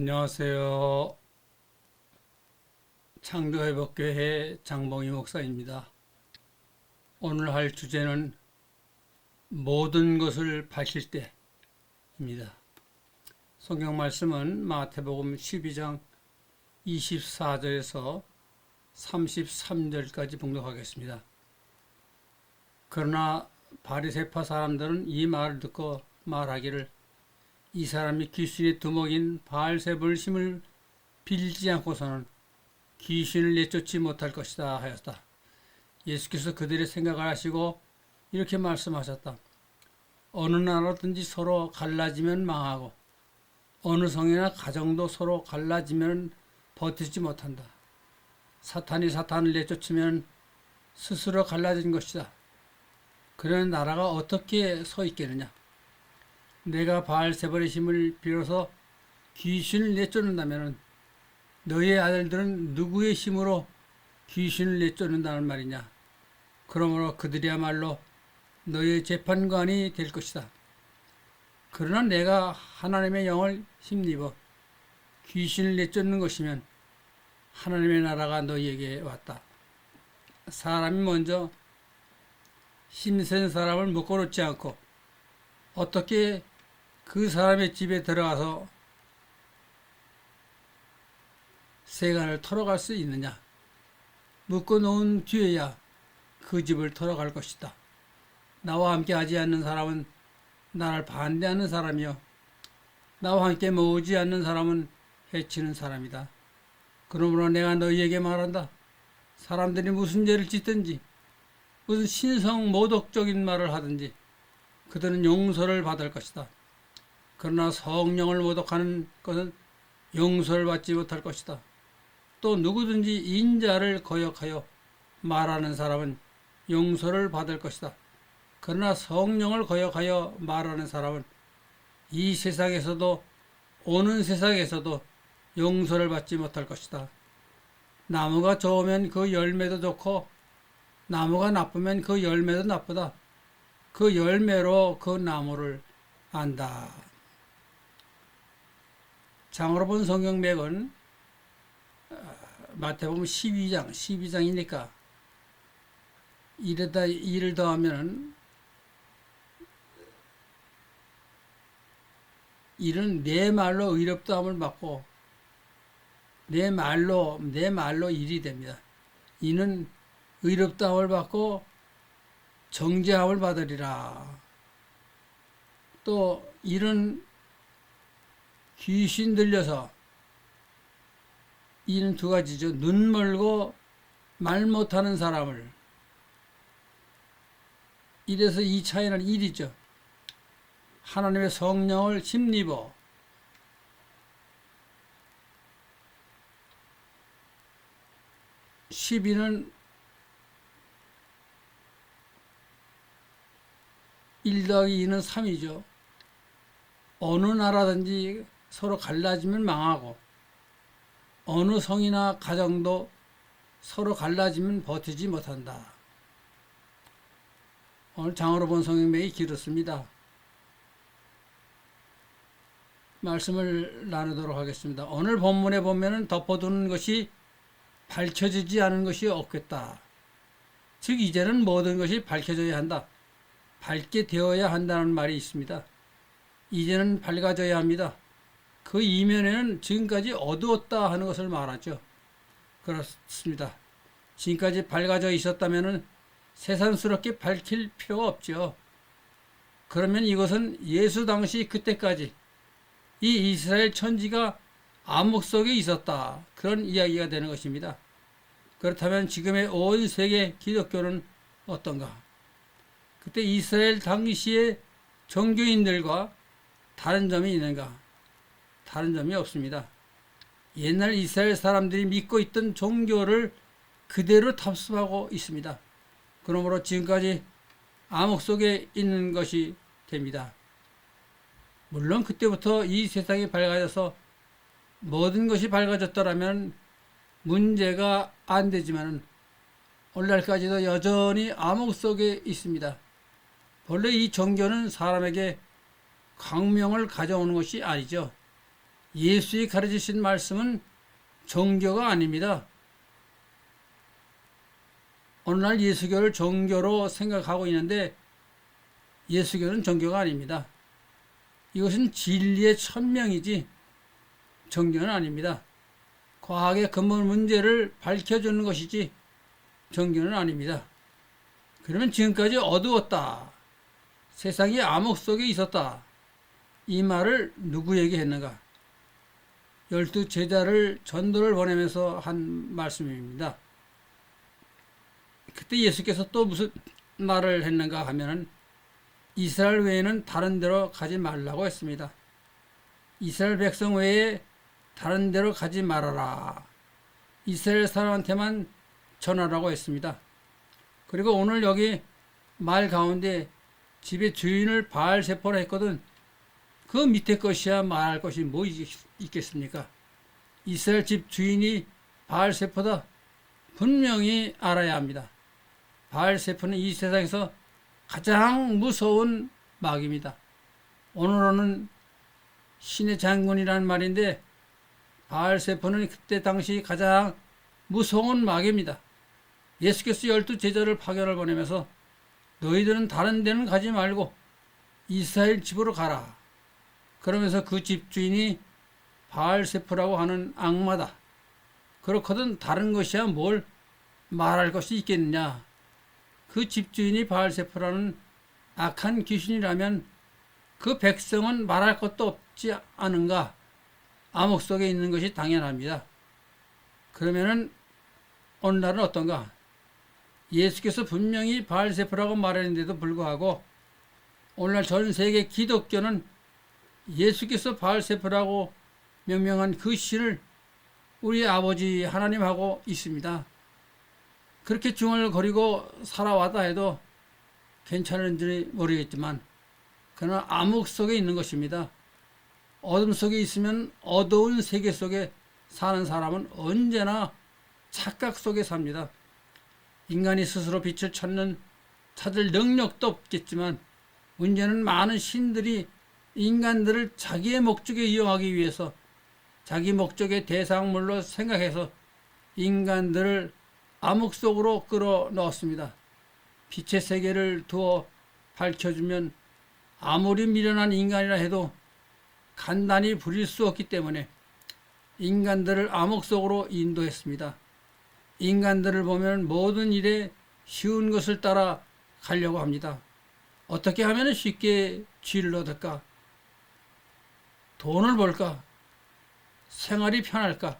안녕하세요. 창조회복교회 장봉희 목사입니다. 오늘 할 주제는 모든 것을 밝힐 때입니다. 성경 말씀은 마태복음 12장 24절에서 33절까지 봉독하겠습니다. 그러나 바리새파 사람들은 이 말을 듣고 말하기를 이 사람이 귀신의 두목인 바알세불 힘을 빌지 않고서는 귀신을 내쫓지 못할 것이다 하였다. 예수께서 그들의 생각을 아시고 이렇게 말씀하셨다. 어느 나라든지 서로 갈라지면 망하고 어느 성이나 가정도 서로 갈라지면 버티지 못한다. 사탄이 사탄을 내쫓으면 스스로 갈라진 것이다. 그런 나라가 어떻게 서 있겠느냐? 내가 바알세불의 힘을 빌어서 귀신을 내쫓는다면 너희 아들들은 누구의 힘으로 귀신을 내쫓는다는 말이냐? 그러므로 그들이야말로 너희의 재판관이 될 것이다. 그러나 내가 하나님의 영을 힘입어 귀신을 내쫓는 것이면 하나님의 나라가 너희에게 왔다. 사람이 먼저 힘센 사람을 묶어놓지 않고 어떻게 그 사람의 집에 들어가서 세간을 털어갈 수 있느냐? 묶어놓은 뒤에야 그 집을 털어갈 것이다. 나와 함께 하지 않는 사람은 나를 반대하는 사람이요 나와 함께 모으지 않는 사람은 해치는 사람이다. 그러므로 내가 너희에게 말한다. 사람들이 무슨 죄를 짓든지 무슨 신성 모독적인 말을 하든지 그들은 용서를 받을 것이다. 그러나 성령을 모독하는 것은 용서를 받지 못할 것이다. 또 누구든지 인자를 거역하여 말하는 사람은 용서를 받을 것이다. 그러나 성령을 거역하여 말하는 사람은 이 세상에서도 오는 세상에서도 용서를 받지 못할 것이다. 나무가 좋으면 그 열매도 좋고 나무가 나쁘면 그 열매도 나쁘다. 그 열매로 그 나무를 안다. 장으로 본 성경 맥은 마태복음 12장이니까 1에다 2를 더하면 1은 내 말로 의롭다함을 받고 내 말로 1이 됩니다. 2는 의롭다함을 받고 정죄함을 받으리라. 또 1은 귀신 들려서 이는 두 가지죠. 눈 멀고 말 못하는 사람을 1에서 2 차이는 1이죠. 하나님의 성령을 힘입어 (12는) 1 더하기 2는 3이죠. 어느 나라든지 서로 갈라지면 망하고 어느 성이나 가정도 서로 갈라지면 버티지 못한다. 오늘 장으로 본 성경 맥이 길었습니다. 말씀을 나누도록 하겠습니다. 오늘 본문에 보면 덮어두는 것이 밝혀지지 않은 것이 없겠다. 즉 이제는 모든 것이 밝혀져야 한다. 밝게 되어야 한다는 말이 있습니다. 이제는 밝아져야 합니다. 그 이면에는 지금까지 어두웠다 하는 것을 말하죠. 그렇습니다. 지금까지 밝아져 있었다면 새삼스럽게 밝힐 필요가 없죠. 그러면 이것은 예수 당시 그때까지 이 이스라엘 천지가 암흑 속에 있었다. 그런 이야기가 되는 것입니다. 그렇다면 지금의 온 세계 기독교는 어떤가? 그때 이스라엘 당시의 종교인들과 다른 점이 있는가? 다른 점이 없습니다. 옛날 이스라엘 사람들이 믿고 있던 종교를 그대로 탑습하고 있습니다. 그러므로 지금까지 암흑 속에 있는 것이 됩니다. 물론 그때부터 이 세상이 밝아져서 모든 것이 밝아졌더라면 문제가 안 되지만 오늘날까지도 여전히 암흑 속에 있습니다. 본래 이 종교는 사람에게 광명을 가져오는 것이 아니죠. 예수의 가르치신 말씀은 종교가 아닙니다. 오늘날 예수교를 종교로 생각하고 있는데 예수교는 종교가 아닙니다. 이것은 진리의 천명이지 종교는 아닙니다. 과학의 근본 문제를 밝혀주는 것이지 종교는 아닙니다. 그러면 지금까지 어두웠다. 세상이 암흑 속에 있었다. 이 말을 누구에게 했는가? 12 제자를 전도를 보내면서 한 말씀입니다. 그때 예수께서 또 무슨 말을 했는가 하면은 이스라엘 외에는 다른 데로 가지 말라고 했습니다. 이스라엘 백성 외에 다른 데로 가지 말아라. 이스라엘 사람한테만 전하라고 했습니다. 그리고 오늘 여기 말 가운데 집의 주인을 바알세포라 했거든. 그 밑에 것이야 말할 것이 뭐 있겠습니까? 이스라엘 집 주인이 바알세포다. 분명히 알아야 합니다. 바알세포는 이 세상에서 가장 무서운 마귀입니다. 오늘로는 신의 장군이라는 말인데 바알세포는 그때 당시 가장 무서운 마귀입니다. 예수께서 12 제자를 파견을 보내면서 너희들은 다른 데는 가지 말고 이스라엘 집으로 가라. 그러면서 그 집 주인이 바알세포라고 하는 악마다. 그렇거든 다른 것이야 뭘 말할 것이 있겠느냐. 그 집주인이 바알세포라는 악한 귀신이라면 그 백성은 말할 것도 없지 않은가. 암흑 속에 있는 것이 당연합니다. 그러면은 오늘날은 어떤가? 예수께서 분명히 바알세포라고 말했는데도 불구하고 오늘날 전 세계 기독교는 예수께서 바알세포라고 명명한 그 신을 우리 아버지 하나님하고 있습니다. 그렇게 중얼거리고 살아왔다 해도 괜찮은지 모르겠지만 그러나 암흑 속에 있는 것입니다. 어둠 속에 있으면 어두운 세계 속에 사는 사람은 언제나 착각 속에 삽니다. 인간이 스스로 빛을 찾을 능력도 없겠지만 문제는 많은 신들이 인간들을 자기의 목적에 이용하기 위해서 자기 목적의 대상물로 생각해서 인간들을 암흑 속으로 끌어넣었습니다. 빛의 세계를 두어 밝혀주면 아무리 미련한 인간이라 해도 간단히 부릴 수 없기 때문에 인간들을 암흑 속으로 인도했습니다. 인간들을 보면 모든 일에 쉬운 것을 따라 가려고 합니다. 어떻게 하면 쉽게 쥐를 얻을까? 돈을 벌까? 생활이 편할까?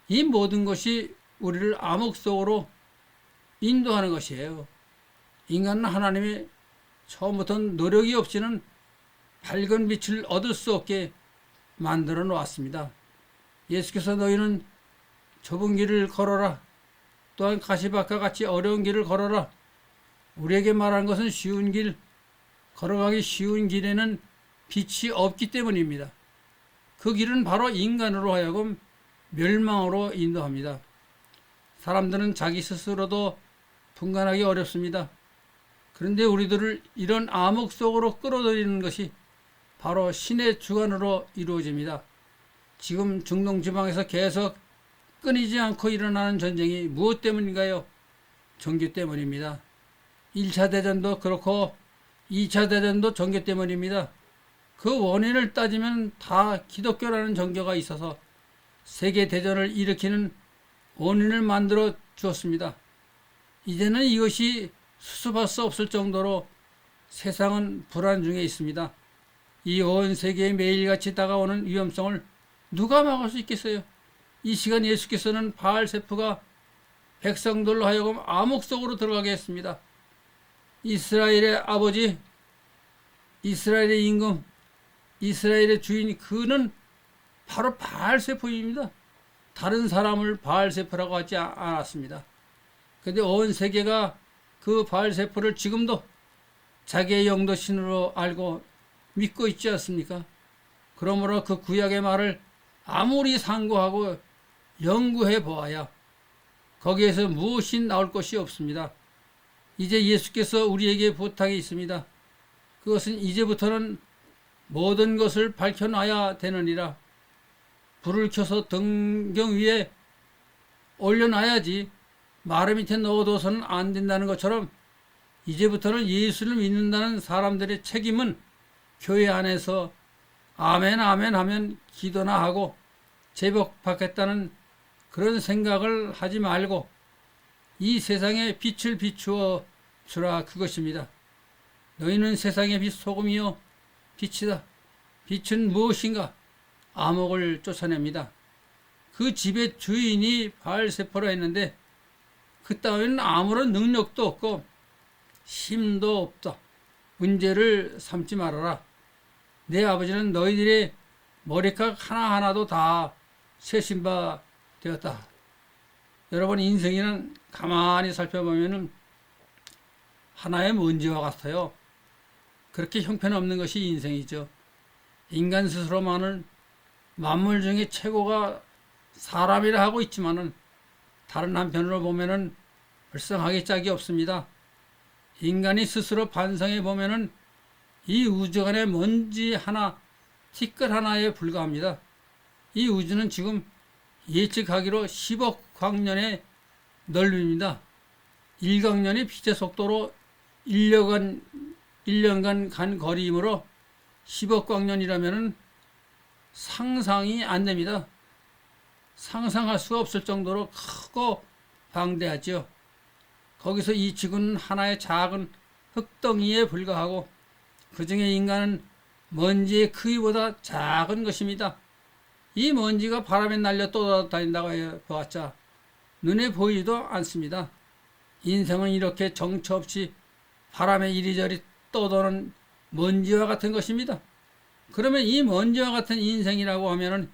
이 모든 것이 우리를 암흑 속으로 인도하는 것이에요. 인간은 하나님의 처음부터 노력이 없이는 밝은 빛을 얻을 수 없게 만들어 놓았습니다. 예수께서 너희는 좁은 길을 걸어라. 또한 가시밭과 같이 어려운 길을 걸어라. 우리에게 말한 것은 쉬운 길, 걸어가기 쉬운 길에는 빛이 없기 때문입니다. 그 길은 바로 인간으로 하여금 멸망으로 인도합니다. 사람들은 자기 스스로도 분간하기 어렵습니다. 그런데 우리들을 이런 암흑 속으로 끌어들이는 것이 바로 신의 주관으로 이루어집니다. 지금 중동 지방에서 계속 끊이지 않고 일어나는 전쟁이 무엇 때문인가요? 종교 때문입니다. 1차 대전도 그렇고 2차 대전도 종교 때문입니다. 그 원인을 따지면 다 기독교라는 종교가 있어서 세계 대전을 일으키는 원인을 만들어 주었습니다. 이제는 이것이 수습할 수 없을 정도로 세상은 불안 중에 있습니다. 이 온 세계에 매일같이 다가오는 위험성을 누가 막을 수 있겠어요? 이 시간 예수께서는 바알세포가 백성들로 하여금 암흑 속으로 들어가게 했습니다. 이스라엘의 아버지, 이스라엘의 임금, 이스라엘의 주인, 그는 바로 바알세포입니다. 다른 사람을 바알세포라고 하지 않았습니다. 그런데 온 세계가 그 바알세포를 지금도 자기의 영도신으로 알고 믿고 있지 않습니까? 그러므로 그 구약의 말을 아무리 상고하고 연구해 보아야 거기에서 무엇이 나올 것이 없습니다. 이제 예수께서 우리에게 부탁이 있습니다. 그것은 이제부터는 모든 것을 밝혀놔야 되느니라. 불을 켜서 등경 위에 올려놔야지 마루 밑에 넣어둬서는 안 된다는 것처럼 이제부터는 예수를 믿는다는 사람들의 책임은 교회 안에서 아멘 아멘 하면 기도나 하고 제복 받겠다는 그런 생각을 하지 말고 이 세상에 빛을 비추어 주라, 그것입니다. 너희는 세상의 빛 소금이요 빛이다. 빛은 무엇인가? 암흑을 쫓아냅니다. 그 집의 주인이 바알세포라 했는데 그 따위는 아무런 능력도 없고 힘도 없다. 문제를 삼지 말아라. 내 아버지는 너희들의 머리카락 하나하나도 다 세신 바 되었다. 여러분, 인생에는 가만히 살펴보면 하나의 먼지와 같아요. 그렇게 형편없는 것이 인생이죠. 인간 스스로만은 만물 중에 최고가 사람이라 하고 있지만은 다른 한편으로 보면은 불쌍하게 짝이 없습니다. 인간이 스스로 반성해 보면은 이 우주 안에 먼지 하나, 티끌 하나에 불과합니다. 이 우주는 지금 예측하기로 10억 광년의 넓이입니다. 1광년이 빛의 속도로 1년간 간 거리이므로 10억 광년이라면 상상이 안 됩니다. 상상할 수가 없을 정도로 크고 방대하죠. 거기서 이 지구는 하나의 작은 흙덩이에 불과하고 그 중에 인간은 먼지의 크기보다 작은 것입니다. 이 먼지가 바람에 날려 떠다닌다고 해봤자 눈에 보이지도 않습니다. 인생은 이렇게 정처 없이 바람에 이리저리 떠도는 먼지와 같은 것입니다. 그러면 이 먼지와 같은 인생이라고 하면은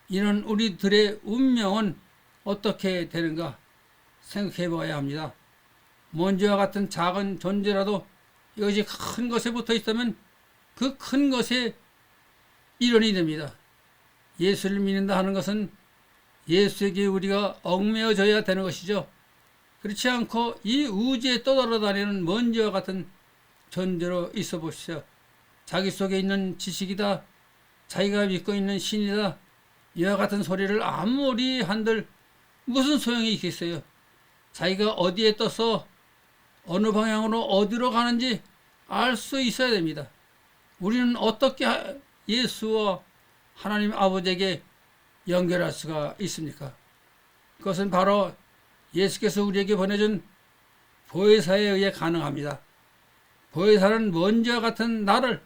이런 우리들의 운명은 어떻게 되는가 생각해 봐야 합니다. 먼지와 같은 작은 존재라도 이것이 큰 것에 붙어 있다면 그 큰 것의 일원이 됩니다. 예수를 믿는다 하는 것은 예수에게 우리가 얽매여져야 되는 것이죠. 그렇지 않고 이 우주에 떠돌아다니는 먼지와 같은 존재로 있어 보십시오. 자기 속에 있는 지식이다, 자기가 믿고 있는 신이다, 이와 같은 소리를 아무리 한들 무슨 소용이 있겠어요. 자기가 어디에 떠서 어느 방향으로 어디로 가는지 알 수 있어야 됩니다. 우리는 어떻게 예수와 하나님 아버지에게 연결할 수가 있습니까? 그것은 바로 예수께서 우리에게 보내준 보혜사에 의해 가능합니다. 보혜사는 먼지와 같은 나를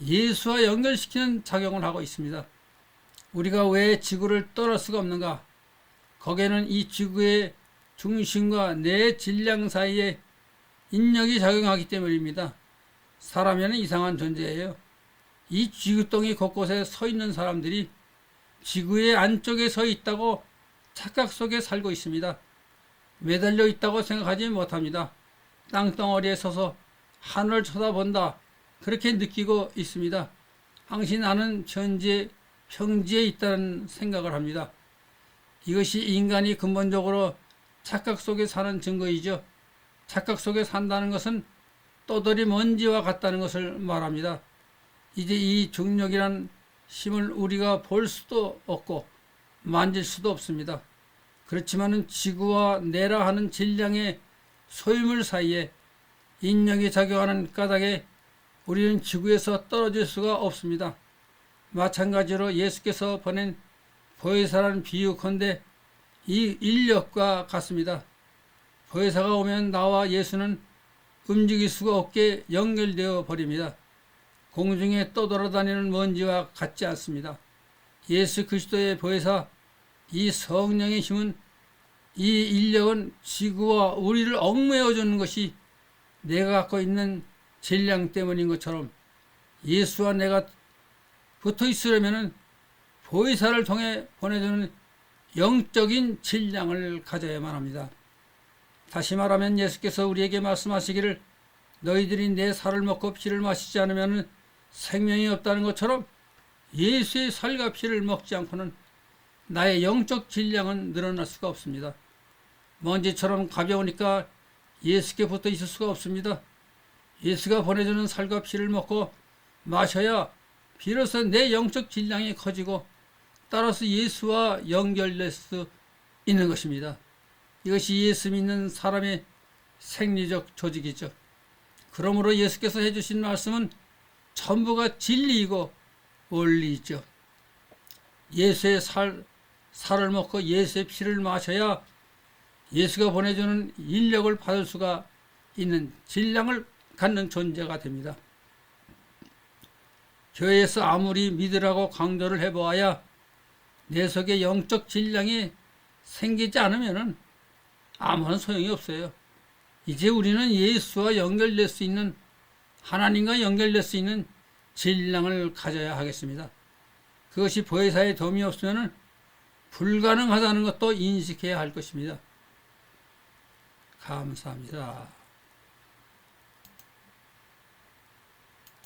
예수와 연결시키는 작용을 하고 있습니다. 우리가 왜 지구를 떠날 수가 없는가? 거기에는 이 지구의 중심과 내 질량 사이에 인력이 작용하기 때문입니다. 사람에는 이상한 존재예요. 이 지구덩이 곳곳에 서 있는 사람들이 지구의 안쪽에 서 있다고 착각 속에 살고 있습니다. 매달려 있다고 생각하지 못합니다. 땅덩어리에 서서 하늘을 쳐다본다, 그렇게 느끼고 있습니다. 항상 나는 평지에 있다는 생각을 합니다. 이것이 인간이 근본적으로 착각 속에 사는 증거이죠. 착각 속에 산다는 것은 떠돌이 먼지와 같다는 것을 말합니다. 이제 이 중력이란 힘을 우리가 볼 수도 없고 만질 수도 없습니다. 그렇지만은 지구와 내라 하는 질량의 소유물 사이에 인력이 작용하는 까닭에 우리는 지구에서 떨어질 수가 없습니다. 마찬가지로 예수께서 보낸 보혜사라는 비유컨대 이 인력과 같습니다. 보혜사가 오면 나와 예수는 움직일 수가 없게 연결되어 버립니다. 공중에 떠돌아다니는 먼지와 같지 않습니다. 예수 그리스도의 보혜사, 이 성령의 힘은, 이 인력은 지구와 우리를 얽매여 주는 것이 내가 갖고 있는 질량 때문인 것처럼 예수와 내가 붙어 있으려면 보혜사를 통해 보내주는 영적인 질량을 가져야만 합니다. 다시 말하면 예수께서 우리에게 말씀하시기를 너희들이 내 살을 먹고 피를 마시지 않으면 생명이 없다는 것처럼 예수의 살과 피를 먹지 않고는 나의 영적 질량은 늘어날 수가 없습니다. 먼지처럼 가벼우니까 예수께 붙어 있을 수가 없습니다. 예수가 보내주는 살과 피를 먹고 마셔야 비로소 내 영적 질량이 커지고 따라서 예수와 연결될 수 있는 것입니다. 이것이 예수 믿는 사람의 생리적 조직이죠. 그러므로 예수께서 해주신 말씀은 전부가 진리이고 원리이죠. 예수의 살을 먹고 예수의 피를 마셔야 예수가 보내주는 인력을 받을 수가 있는 질량을 갖는 존재가 됩니다. 교회에서 아무리 믿으라고 강조를 해보아야 내 속에 영적 질량이 생기지 않으면 아무런 소용이 없어요. 이제 우리는 예수와 연결될 수 있는, 하나님과 연결될 수 있는 질량을 가져야 하겠습니다. 그것이 보혜사의 도움이 없으면 불가능하다는 것도 인식해야 할 것입니다. 감사합니다.